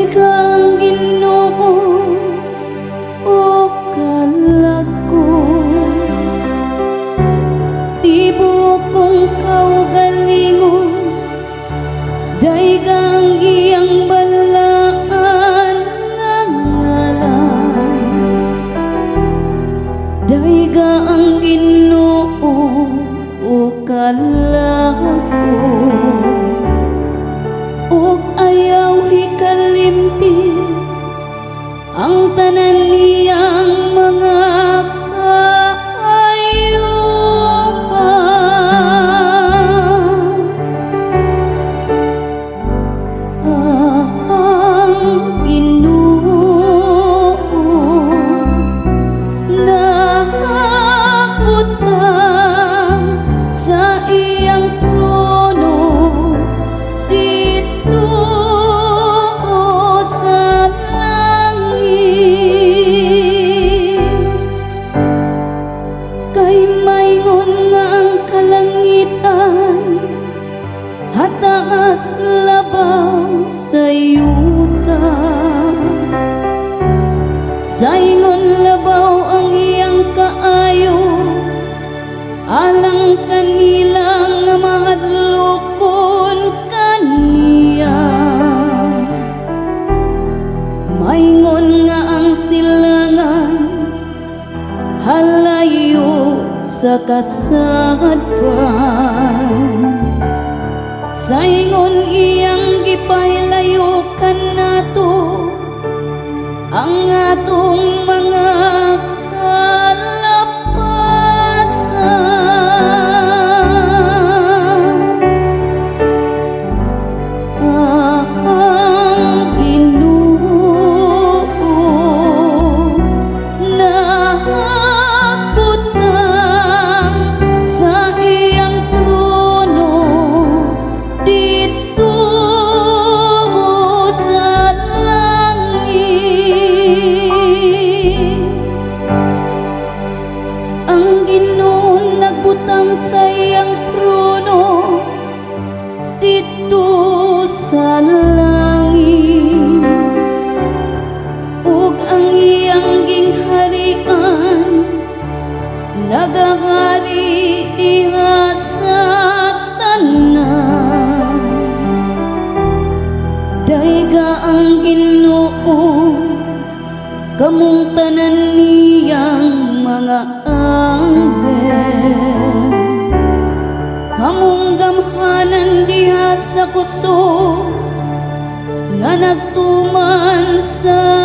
Daigang Ginoo o kalago, tibok kong kaugalingon, daigang iyang balaan nga ngalan. Daiga ang Ginoo o kalago, ug ayaw hikalimti ang tanan niyang mga kaayuhan. Ang Ginoo nagbutang sa iyang trono dito sa langit. Kay mayngon nga ang kalangitan hataas labaw sa yuta, saingon labaw ang iyang kaayo, alang kanila nga mahadlokon kaniya. Maingon nga ang silangan halayo sa kasadpan, saingon iyang gipailayo nato ang atong mga kalapasan. Ang Ginoo nagbutang sa iyang trono dito sa langit. Ang Ginoo nagbutang sa iyang trono dito sa langit, ug ang iyang gingharian nagahari diha sa tanan. Daiga ang Ginoo kamong tanan niyang mga anghel, kamong gamhanan diha sa kusog nga nagtuman sa